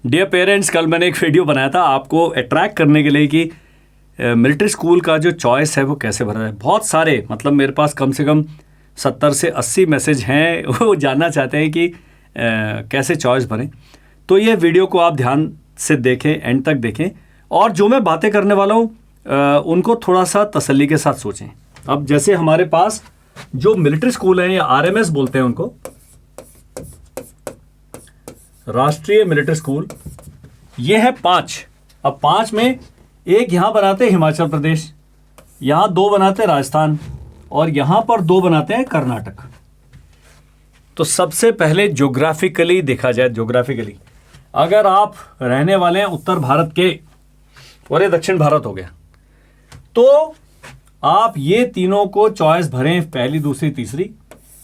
Dear parents, कल मैंने एक वीडियो बनाया था आपको अट्रैक्ट करने के लिए कि मिलिट्री स्कूल का जो चॉइस है वो कैसे भरा है। बहुत सारे, मतलब मेरे पास कम से कम 70 से 80 मैसेज हैं, वो जानना चाहते हैं कि कैसे चॉइस भरें। तो ये वीडियो को आप ध्यान से देखें, एंड तक देखें, और जो मैं बातें करने वाला हूँ उनको थोड़ा सा तसल्ली के साथ सोचें। अब जैसे हमारे पास जो मिलिट्री स्कूल हैं, या RMS बोलते हैं उनको, राष्ट्रीय मिलिट्री स्कूल, ये है 5। अब 5 में एक यहां बनाते हैं हिमाचल प्रदेश, यहां 2 बनाते हैं राजस्थान, और यहां पर 2 बनाते हैं कर्नाटक। तो सबसे पहले ज्योग्राफिकली देखा जाए, ज्योग्राफिकली अगर आप रहने वाले हैं उत्तर भारत के, और ये दक्षिण भारत हो गया, तो आप ये तीनों को चॉइस भरें, पहली, दूसरी, तीसरी,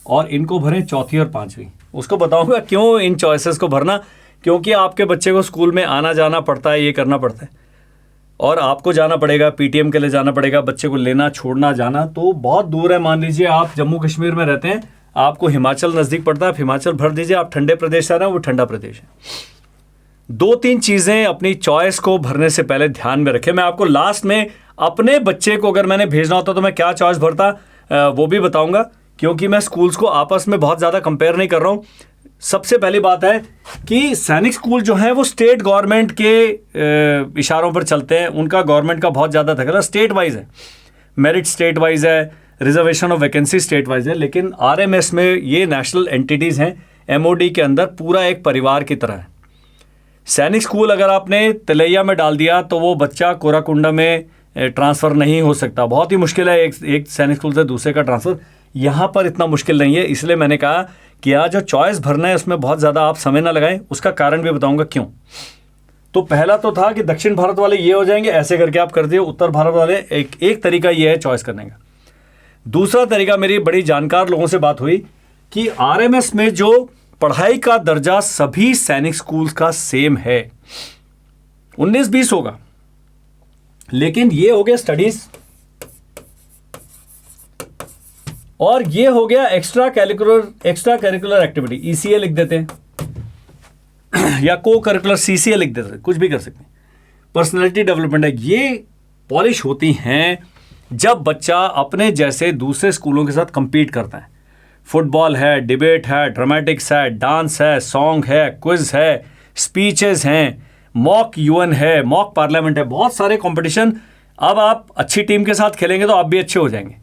और इनको भरें चौथी और 5वीं। उसको बताऊंगा क्यों इन चॉइसेस को भरना, क्योंकि आपके बच्चे को स्कूल में आना जाना पड़ता है, ये करना पड़ता है, और आपको जाना पड़ेगा, PTM के लिए जाना पड़ेगा, बच्चे को लेना छोड़ना जाना तो बहुत दूर है। मान लीजिए आप जम्मू कश्मीर में रहते हैं, आपको हिमाचल नज़दीक पड़ता है, आप हिमाचल भर दीजिए। आप ठंडे प्रदेश से आ रहे हैं, वो ठंडा प्रदेश है। 2-3 चीज़ें अपनी चॉइस को भरने से पहले ध्यान में रखें। मैं आपको लास्ट में अपने बच्चे को अगर मैंने भेजना होता तो मैं क्या चॉइस भरता वो भी बताऊंगा, क्योंकि मैं स्कूल्स को आपस में बहुत ज़्यादा कंपेयर नहीं कर रहा हूँ। सबसे पहली बात है कि सैनिक स्कूल जो है वो स्टेट गवर्नमेंट के इशारों पर चलते हैं, उनका गवर्नमेंट का बहुत ज़्यादा दखल है, स्टेट वाइज है, मेरिट स्टेट वाइज है, reservation of vacancy state wise है। लेकिन RMS में ये नेशनल एंटिटीज़ हैं, MOD के अंदर पूरा एक परिवार की तरह है। सैनिक स्कूल अगर आपने तलैया में डाल दिया तो वो बच्चा कोराकुंडा में ट्रांसफ़र नहीं हो सकता, बहुत ही मुश्किल है एक सैनिक स्कूल से दूसरे का ट्रांसफ़र। यहाँ पर इतना मुश्किल नहीं है, इसलिए मैंने कहा कि यहाँ जो चॉइस भरना है उसमें बहुत ज़्यादा आप समय ना लगाएं। उसका कारण भी बताऊंगा क्यों। तो पहला तो था कि दक्षिण भारत वाले ये हो जाएंगे, ऐसे करके आप कर दिए। उत्तर भारत वाले एक तरीका ये है चॉइस करने का। दूसरा तरीका, मेरी बड़ी जानकार लोगों से बात हुई कि RMS में जो पढ़ाई का दर्जा सभी सैनिक स्कूल्स का सेम है, 19-20 होगा, लेकिन ये हो गया स्टडीज, और ये हो गया एक्स्ट्रा करिकुलर एक्टिविटी, ECA लिख देते हैं या को करिकुलर CCA लिख देते हैं, कुछ भी कर सकते हैं। पर्सनैलिटी डेवलपमेंट है, ये पॉलिश होती हैं जब बच्चा अपने जैसे दूसरे स्कूलों के साथ कंपीट करता है। फुटबॉल है, डिबेट है, ड्रामेटिक्स है, डांस है, सॉन्ग है, क्विज है, स्पीचेस हैं, मॉक UN है, मॉक पार्लियामेंट है, बहुत सारे कंपटीशन। अब आप अच्छी टीम के साथ खेलेंगे तो आप भी अच्छे हो जाएंगे।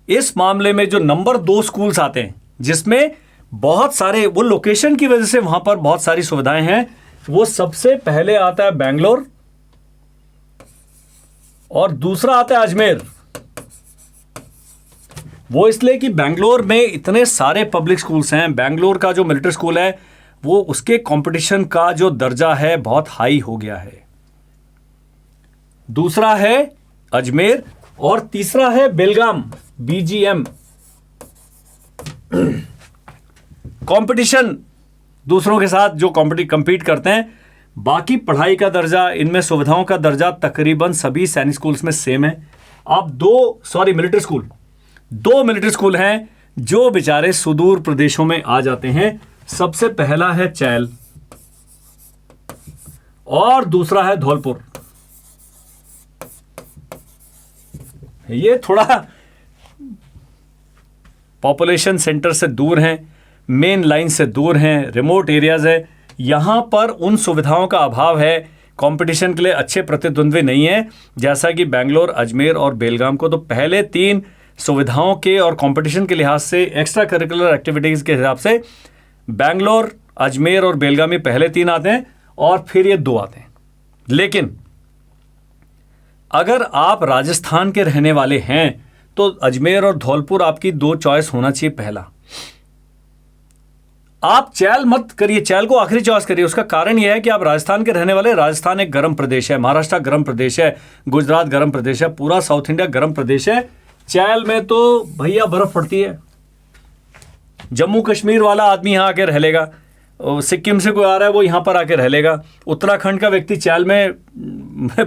इस मामले में जो नंबर 2 स्कूल्स आते हैं, जिसमें बहुत सारे, वो लोकेशन की वजह से वहां पर बहुत सारी सुविधाएं हैं, वो सबसे पहले आता है बेंगलोर, और दूसरा आता है अजमेर। वो इसलिए कि बेंगलोर में इतने सारे पब्लिक स्कूल्स हैं, बेंगलोर का जो मिलिट्री स्कूल है वो, उसके कंपटीशन का जो दर्जा है बहुत हाई हो गया है। दूसरा है अजमेर, और तीसरा है बेलगाम, BGM। कंपटीशन दूसरों के साथ जो कंपीट करते हैं। बाकी पढ़ाई का दर्जा, इनमें सुविधाओं का दर्जा तकरीबन सभी सैनिक स्कूल्स में सेम है। अब दो मिलिट्री स्कूल हैं जो बेचारे सुदूर प्रदेशों में आ जाते हैं। सबसे पहला है चैल, और दूसरा है धौलपुर। ये थोड़ा पॉपुलेशन सेंटर से दूर हैं, मेन लाइन से दूर हैं, रिमोट एरियाज है। यहां पर उन सुविधाओं का अभाव है, कंपटीशन के लिए अच्छे प्रतिद्वंद्वी नहीं है, जैसा कि बेंगलोर, अजमेर और बेलगाम को। तो पहले 3 सुविधाओं के और कंपटीशन के लिहाज से, एक्स्ट्रा करिकुलर एक्टिविटीज़ के हिसाब से बेंगलोर, अजमेर और बेलगाम में पहले 3 आते हैं, और फिर ये 2 आते हैं। लेकिन अगर आप राजस्थान के रहने वाले हैं तो अजमेर और धौलपुर आपकी 2 चॉइस होना चाहिए। पहला, आप चैल मत करिए, चैल को आखिरी चॉइस करिए। उसका कारण यह है कि आप राजस्थान के रहने वाले, राजस्थान एक गर्म प्रदेश है, महाराष्ट्र गर्म प्रदेश है, गुजरात गर्म प्रदेश है, पूरा साउथ इंडिया गर्म प्रदेश है। चैल में तो भैया बर्फ पड़ती है। जम्मू कश्मीर वाला आदमी यहाँ आके रह लेगा, सिक्किम से कोई आ रहा है वो यहाँ पर आके रह लेगा, उत्तराखंड का व्यक्ति चैल में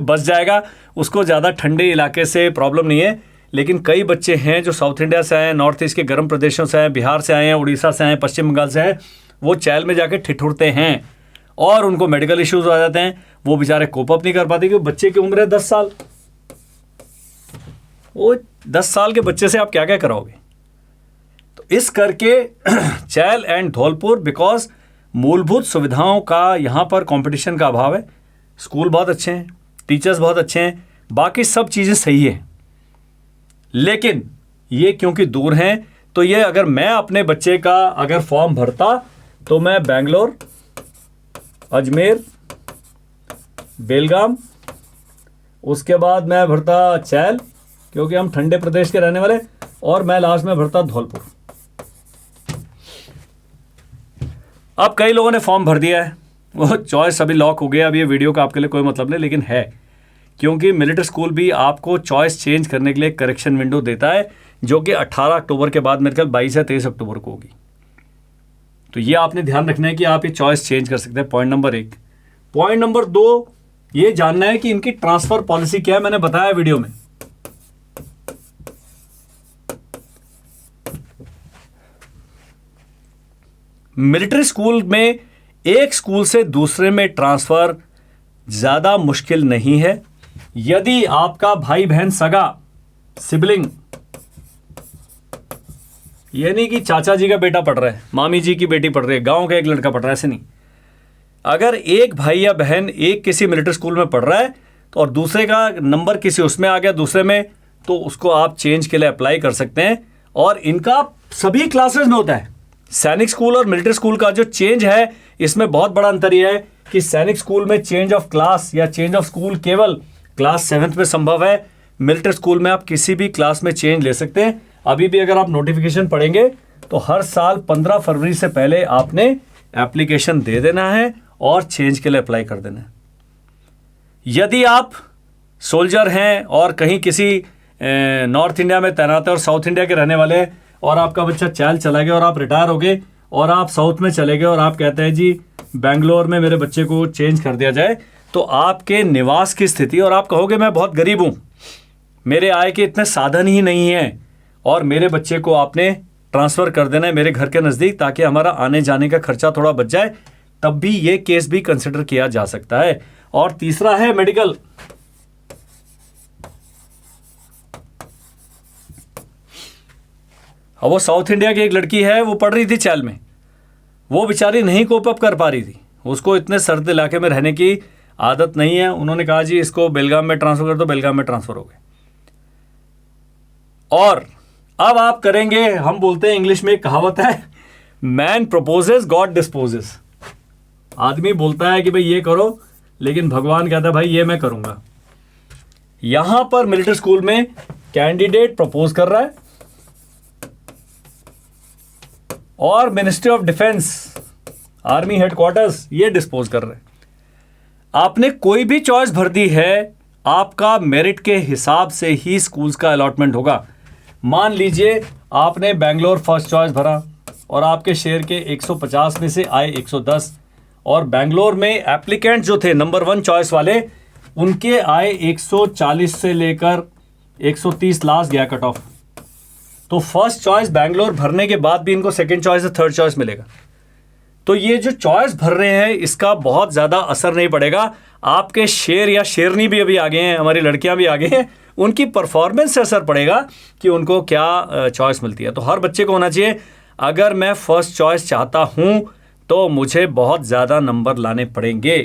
बस जाएगा, उसको ज़्यादा ठंडे इलाके से प्रॉब्लम नहीं है। लेकिन कई बच्चे हैं जो साउथ इंडिया से आए हैं, नॉर्थ ईस्ट के गर्म प्रदेशों से आए हैं, बिहार से आए हैं, उड़ीसा से आए हैं, पश्चिम बंगाल से आए हैं, वो चैल में जाके ठिठुरते हैं। और उनको मेडिकल इश्यूज आ जाते हैं, वो बेचारे कोप अप नहीं कर पाते क्योंकि बच्चे की उम्र है 10 साल। वो 10 साल के बच्चे से आप क्या क्या कराओगे? तो इस करके चैल एंड धौलपुर, बिकॉज मूलभूत सुविधाओं का यहाँ पर कंपटीशन का अभाव है। स्कूल बहुत अच्छे हैं, टीचर्स बहुत अच्छे हैं, बाकी सब चीज़ें सही है, लेकिन ये क्योंकि दूर हैं, तो ये अगर मैं अपने बच्चे का अगर फॉर्म भरता तो मैं बेंगलोर, अजमेर, बेलगाम, उसके बाद मैं भरता चैल क्योंकि हम ठंडे प्रदेश के रहने वाले, और मैं लास्ट में भरता धौलपुर। अब कई लोगों ने फॉर्म भर दिया है, वो चॉइस अभी लॉक हो गया। अब ये वीडियो का आपके लिए कोई मतलब नहीं, लेकिन है क्योंकि मिलिट्री स्कूल भी आपको चॉइस चेंज करने के लिए करेक्शन विंडो देता है, जो कि 18 अक्टूबर के बाद मेरे ख्याल 22 या 23 अक्टूबर को होगी। तो ये आपने ध्यान रखना है कि आप ये चॉइस चेंज कर सकते हैं, पॉइंट नंबर 1। पॉइंट नंबर 2, ये जानना है कि इनकी ट्रांसफर पॉलिसी क्या है। मैंने बताया वीडियो में, मिलिट्री स्कूल में एक स्कूल से दूसरे में ट्रांसफर ज्यादा मुश्किल नहीं है। यदि आपका भाई बहन सगा सिबलिंग, ये नहीं कि चाचा जी का बेटा पढ़ रहा है, मामी जी की बेटी पढ़ रही है, गांव का एक लड़का पढ़ रहा है, ऐसे नहीं। अगर एक भाई या बहन एक किसी मिलिट्री स्कूल में पढ़ रहा है तो और दूसरे का नंबर किसी उसमें आ गया दूसरे में, तो उसको आप चेंज के लिए अप्लाई कर सकते हैं। और इनका सभी क्लासेस में होता है। सैनिक स्कूल और मिलिट्री स्कूल का जो चेंज है, इसमें बहुत बड़ा अंतर यह है कि सैनिक स्कूल में चेंज ऑफ क्लास या चेंज ऑफ स्कूल केवल क्लास 7th में संभव है। मिलिट्री स्कूल में आप किसी भी क्लास में चेंज ले सकते हैं। अभी भी अगर आप नोटिफिकेशन पढ़ेंगे तो हर साल 15 फरवरी से पहले आपने एप्लीकेशन दे देना है और चेंज के लिए अप्लाई कर देना है। यदि आप सोल्जर हैं और कहीं किसी नॉर्थ इंडिया में तैनात है और साउथ इंडिया के रहने वाले हैं, और आपका बच्चा चैल चला गया और आप रिटायर हो गए और आप साउथ में चले गए और आप कहते हैं जी बेंगलोर में मेरे बच्चे को चेंज कर दिया जाए, तो आपके निवास की स्थिति, और आप कहोगे मैं बहुत गरीब हूँ, मेरे आय के इतने साधन ही नहीं हैं, और मेरे बच्चे को आपने ट्रांसफ़र कर देना है मेरे घर के नज़दीक ताकि हमारा आने जाने का खर्चा थोड़ा बच जाए, तब भी ये केस भी कंसिडर किया जा सकता है। और तीसरा है मेडिकल। अब वो साउथ इंडिया की एक लड़की है, वो पढ़ रही थी चैल में, वो बेचारी नहीं कोप अप कर पा रही थी, उसको इतने सर्द इलाके में रहने की आदत नहीं है। उन्होंने कहा जी इसको बेलगाम में ट्रांसफ़र कर दो, बेलगाम में ट्रांसफ़र हो गए। और अब आप करेंगे, हम बोलते हैं इंग्लिश में एक कहावत है, मैन प्रपोजेस गॉड डिस्पोजेस। आदमी बोलता है कि भाई ये करो, लेकिन भगवान कहता है भाई ये मैं करूंगा। यहां पर मिलिट्री स्कूल में कैंडिडेट प्रपोज कर रहा है और ministry of defence, army headquarters ये डिस्पोज कर रहे हैं। आपने कोई भी चॉइस भर दी है, आपका मेरिट के हिसाब से ही स्कूल्स का अलॉटमेंट होगा। मान लीजिए आपने बेंगलोर फर्स्ट चॉइस भरा और आपके शेयर के 150 में से आए 110, और बेंगलोर में एप्लीकेंट जो थे नंबर 1 चॉइस वाले, उनके आए 140 से लेकर 130 लास्ट गया कट ऑफ। तो फर्स्ट चॉइस बेंगलोर भरने के बाद भी इनको सेकंड चॉइस या थर्ड चॉइस मिलेगा। तो ये जो चॉइस भर रहे हैं इसका बहुत ज़्यादा असर नहीं पड़ेगा। आपके शेर या शेरनी भी अभी आगे हैं, हमारी लड़कियां भी आगे हैं, उनकी परफॉर्मेंस से असर पड़ेगा कि उनको क्या चॉइस मिलती है। तो हर बच्चे को होना चाहिए, अगर मैं फर्स्ट चॉइस चाहता हूं तो मुझे बहुत ज़्यादा नंबर लाने पड़ेंगे।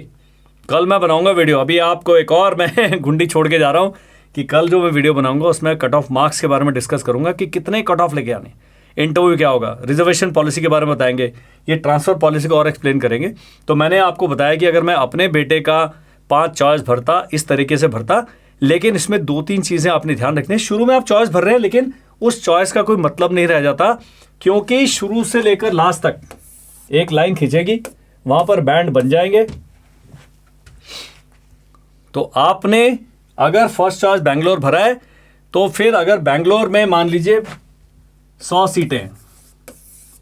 कल मैं बनाऊंगा वीडियो, अभी आपको एक और मैं गुंडी छोड़ के जा रहा हूं कि कल जो मैं वीडियो बनाऊंगा उसमें कट ऑफ मार्क्स के बारे में डिस्कस करूंगा कि कितने कट ऑफ लेके आने, इंटरव्यू क्या होगा, रिजर्वेशन पॉलिसी के बारे में बताएंगे, ये ट्रांसफ़र पॉलिसी को और एक्सप्लेन करेंगे। तो मैंने आपको बताया कि अगर मैं अपने बेटे का 5 चॉइस भरता, इस तरीके से भरता, लेकिन इसमें 2-3 चीज़ें आपने ध्यान रखनी है। शुरू में आप चॉइस भर रहे हैं लेकिन उस चॉइस का कोई मतलब नहीं रह जाता, क्योंकि शुरू से लेकर लास्ट तक एक लाइन खींचेगी, वहाँ पर बैंड बन जाएंगे। तो आपने अगर फर्स्ट चॉइस बेंगलोर भरा है तो फिर अगर बेंगलोर में मान लीजिए 100 सीटें हैं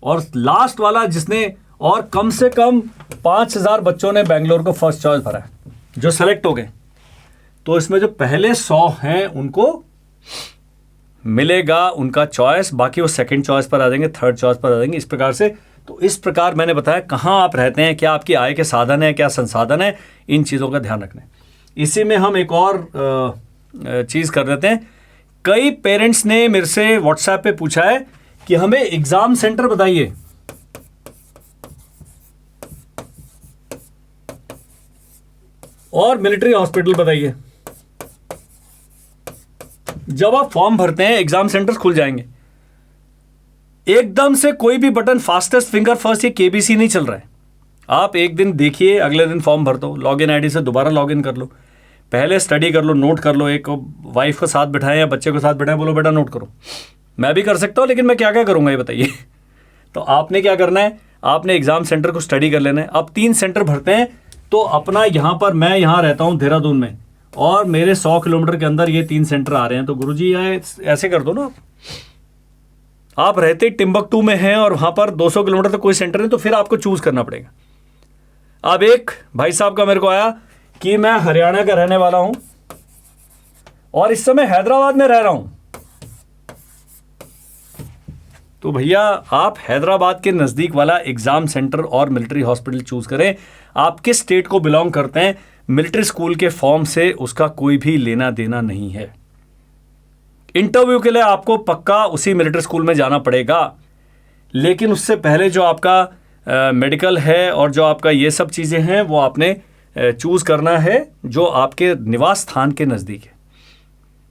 और लास्ट वाला जिसने, और कम से कम 5000 बच्चों ने बेंगलोर को फर्स्ट चॉइस भरा है जो सेलेक्ट हो गए, तो इसमें जो पहले 100 हैं उनको मिलेगा उनका चॉइस, बाकी वो सेकंड चॉइस पर आ जाएंगे, थर्ड चॉइस पर आ जाएंगे। इस प्रकार से तो इस प्रकार मैंने बताया कहाँ आप रहते हैं, क्या आपकी आय के साधन है, क्या संसाधन है, इन चीज़ों का ध्यान रखना है। इसी में हम एक और चीज़ कर देते हैं। कई पेरेंट्स ने मेरे से व्हाट्सएप पे पूछा है कि हमें एग्जाम सेंटर बताइए। और मिलिट्री हॉस्पिटल बताइए। जब आप फॉर्म भरते हैं एग्जाम सेंटर्स खुल जाएंगे, एकदम से कोई भी बटन फास्टेस्ट फिंगर फर्स्ट, ये केबीसी नहीं चल रहा है। आप एक दिन देखिए, अगले दिन फॉर्म भर दो, लॉगिन आईडी से दोबारा लॉगिन कर लो, पहले स्टडी कर लो, नोट कर लो, एक वाइफ को साथ बिठाएं या बच्चे को साथ बिठाएं, बोलो बेटा नोट करो। मैं भी कर सकता हूं, लेकिन मैं क्या क्या करूंगा ये बताइए। तो आपने क्या करना है, आपने एग्जाम सेंटर को स्टडी कर लेना है। अब 3 सेंटर भरते हैं, तो अपना यहाँ पर, मैं यहाँ रहता हूँ देहरादून में, और मेरे 100 किलोमीटर के अंदर ये 3 सेंटर आ रहे हैं। तो गुरुजी ऐसे कर दो ना, आप रहते टिम्बकटू में हैं और वहाँ पर 200 किलोमीटर तक कोई सेंटर नहीं, तो फिर आपको चूज करना पड़ेगा। अब एक भाई साहब का मेरे को आया कि मैं हरियाणा का रहने वाला हूं और इस समय हैदराबाद में रह रहा हूं। तो भैया आप हैदराबाद के नज़दीक वाला एग्जाम सेंटर और मिलिट्री हॉस्पिटल चूज करें। आप किस स्टेट को बिलोंग करते हैं, मिलिट्री स्कूल के फॉर्म से उसका कोई भी लेना देना नहीं है। इंटरव्यू के लिए आपको पक्का उसी मिलिट्री स्कूल में जाना पड़ेगा, लेकिन उससे पहले जो आपका मेडिकल है और जो आपका ये सब चीज़ें हैं वो आपने चूज करना है जो आपके निवास स्थान के नज़दीक है।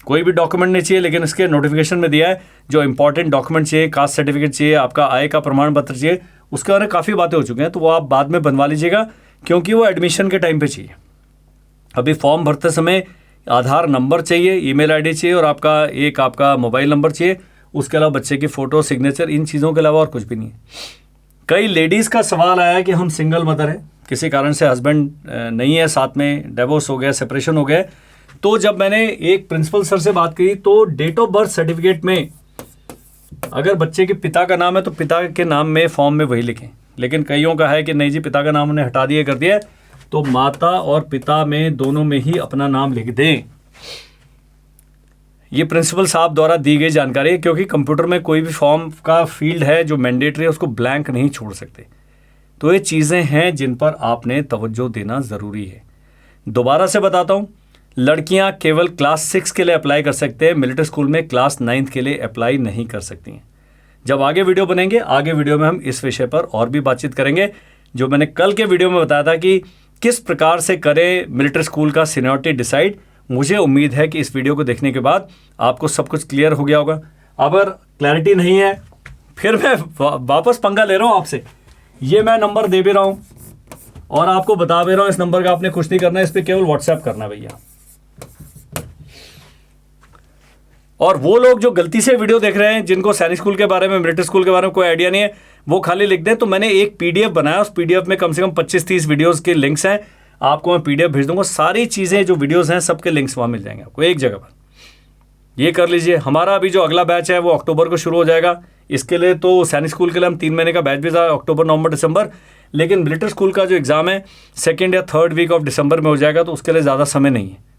कोई भी डॉक्यूमेंट नहीं चाहिए, लेकिन इसके नोटिफिकेशन में दिया है जो इंपॉर्टेंट डॉक्यूमेंट चाहिए, कास्ट सर्टिफिकेट चाहिए, आपका आय का प्रमाण पत्र चाहिए, उसके बारे में काफ़ी बातें हो चुकी हैं, तो वो आप बाद में बनवा लीजिएगा, क्योंकि वो एडमिशन के टाइम पे चाहिए। अभी फॉर्म भरते समय आधार नंबर चाहिए, ईमेल आईडी चाहिए और आपका मोबाइल नंबर चाहिए। उसके अलावा बच्चे की फ़ोटो, सिग्नेचर, इन चीज़ों के अलावा और कुछ भी नहीं है। कई लेडीज़ का सवाल आया कि हम सिंगल मदर हैं, किसी कारण से हस्बैंड नहीं है साथ में, डिवोर्स हो गया, सेपरेशन हो गया। तो जब मैंने एक प्रिंसिपल सर से बात की, तो डेट ऑफ बर्थ सर्टिफिकेट में अगर बच्चे के पिता का नाम है तो पिता के नाम में फॉर्म में वही लिखें। लेकिन कईयों का है कि नहीं जी पिता का नाम उन्हें हटा दिया कर दिया, तो माता और पिता में दोनों में ही अपना नाम लिख दें। ये प्रिंसिपल साहब द्वारा दी गई जानकारी है, क्योंकि कंप्यूटर में कोई भी फॉर्म का फील्ड है जो मैंडेटरी है उसको ब्लैंक नहीं छोड़ सकते। तो ये चीज़ें हैं जिन पर आपने तवज्जो देना ज़रूरी है। दोबारा से बताता हूँ, लड़कियां केवल क्लास 6 के लिए अप्लाई कर सकते हैं, मिलिट्री स्कूल में क्लास 9 के लिए अप्लाई नहीं कर सकती हैं। जब आगे वीडियो बनेंगे, आगे वीडियो में हम इस विषय पर और भी बातचीत करेंगे, जो मैंने कल के वीडियो में बताया था कि किस प्रकार से करें मिलिट्री स्कूल का सीनियरिटी डिसाइड। मुझे उम्मीद है कि इस वीडियो को देखने के बाद आपको सब कुछ क्लियर हो गया होगा। अगर क्लैरिटी नहीं है, फिर मैं वापस पंगा ले रहा हूँ आपसे। ये मैं नंबर दे भी रहा हूँ और आपको बता भी रहा हूँ, इस नंबर का आपने कुछ नहीं करना है, इस पर केवल व्हाट्सएप करना भैया। और वो लोग जो गलती से वीडियो देख रहे हैं, जिनको सैनिक स्कूल के बारे में, मिलिट्री स्कूल के बारे में कोई आइडिया नहीं है, वो खाली लिख दें। तो मैंने एक पीडीएफ बनाया, उस पीडीएफ में कम से कम 25-30 वीडियोस के लिंक्स हैं। आपको मैं पीडीएफ भेज दूंगा, सारी चीज़ें जो वीडियोस हैं सबके लिंक्स वहाँ मिल जाएंगे आपको एक जगह पर। ये कर लीजिए। हमारा अभी जो अगला बैच है वो अक्टूबर को शुरू हो जाएगा। इसके लिए तो सैनिक स्कूल के लिए हम 3 महीने का बैच भी था, अक्टूबर, नवंबर, दिसंबर। लेकिन मिलिट्री स्कूल का जो एग्ज़ाम है 2nd या 3rd वीक ऑफ दिसंबर में हो जाएगा, तो उसके लिए ज़्यादा समय नहीं है।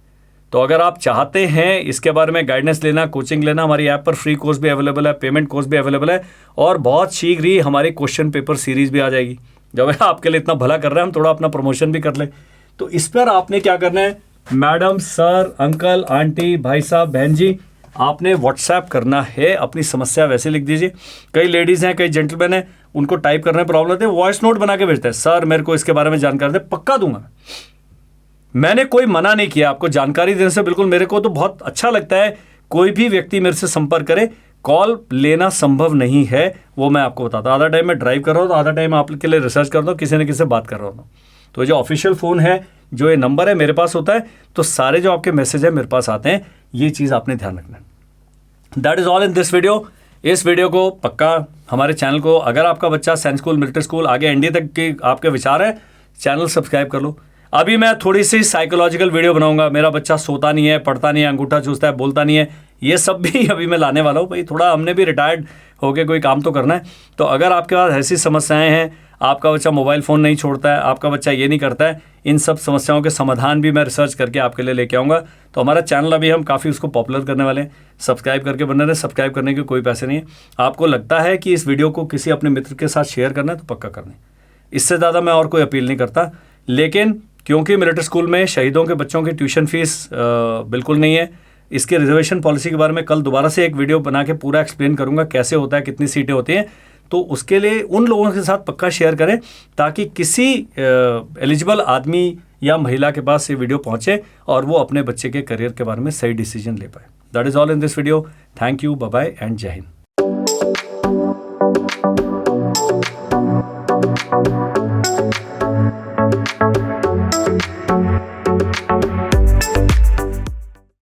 तो अगर आप चाहते हैं इसके बारे में गाइडेंस लेना, कोचिंग लेना, हमारी ऐप पर फ्री कोर्स भी अवेलेबल है, पेमेंट कोर्स भी अवेलेबल है, और बहुत शीघ्र ही हमारी क्वेश्चन पेपर सीरीज़ भी आ जाएगी। जब आपके लिए इतना भला कर रहे हैं, हम थोड़ा अपना प्रमोशन भी कर लें। तो इस पर आपने क्या करना है, मैडम, सर, अंकल, आंटी, भाई साहब, बहन जी, आपने व्हाट्सएप करना है। अपनी समस्या वैसे लिख दीजिए। कई लेडीज़ हैं, कई जेंटलमैन हैं, उनको टाइप करने में प्रॉब्लम होती है, वॉइस नोट बना के भेजते हैं, सर मेरे को इसके बारे में जानकारी दे, पक्का दूंगा। मैंने कोई मना नहीं किया आपको जानकारी देने से, बिल्कुल। मेरे को तो बहुत अच्छा लगता है कोई भी व्यक्ति मेरे से संपर्क करे। कॉल लेना संभव नहीं है, वो मैं आपको बताता हूँ। आधा टाइम मैं ड्राइव कर रहा हूँ, तो आधा टाइम आपके लिए रिसर्च कर रहा हूँ, किसी न किसी से बात कर रहा हूँ। तो जो ऑफिशियल फ़ोन है, जो ये नंबर है मेरे पास होता है, तो सारे जो आपके मैसेज है मेरे पास आते हैं। ये चीज़ आपने ध्यान रखना है। That is all in this video. इस वीडियो को पक्का हमारे चैनल को, अगर आपका बच्चा सैनिक स्कूल, मिलिट्री स्कूल, आगे एनडीए तक के आपके विचार है, चैनल सब्सक्राइब कर लो। अभी मैं थोड़ी सी साइकोलॉजिकल वीडियो बनाऊंगा, मेरा बच्चा सोता नहीं है, पढ़ता नहीं है, अंगूठा चूसता है, बोलता नहीं है, ये सब भी अभी मैं लाने वाला हूँ। भाई थोड़ा हमने भी रिटायर्ड होके कोई काम तो करना है। तो अगर आपके पास ऐसी समस्याएं हैं, आपका बच्चा मोबाइल फ़ोन नहीं छोड़ता है, आपका बच्चा ये नहीं करता है, इन सब समस्याओं के समाधान भी मैं रिसर्च करके आपके लिए लेके आऊँगा। तो हमारा चैनल अभी हम काफ़ी उसको पॉपुलर करने वाले हैं। सब्सक्राइब करके बने रहे, सब्सक्राइब करने के कोई पैसे नहीं है। आपको लगता है कि इस वीडियो को किसी अपने मित्र के साथ शेयर करना है तो पक्का करना है, इससे ज़्यादा मैं और कोई अपील नहीं करता। लेकिन क्योंकि मिलिट्री स्कूल में शहीदों के बच्चों की ट्यूशन फीस बिल्कुल नहीं है, इसके रिजर्वेशन पॉलिसी के बारे में कल दोबारा से एक वीडियो बना के पूरा एक्सप्लेन करूंगा कैसे होता है, कितनी सीटें होती हैं। तो उसके लिए उन लोगों के साथ पक्का शेयर करें ताकि किसी एलिजिबल आदमी या महिला के पास ये वीडियो पहुंचे और वो अपने बच्चे के करियर के बारे में सही डिसीजन ले पाए। That is all in this video. Thank you, bye bye and जय हिंद।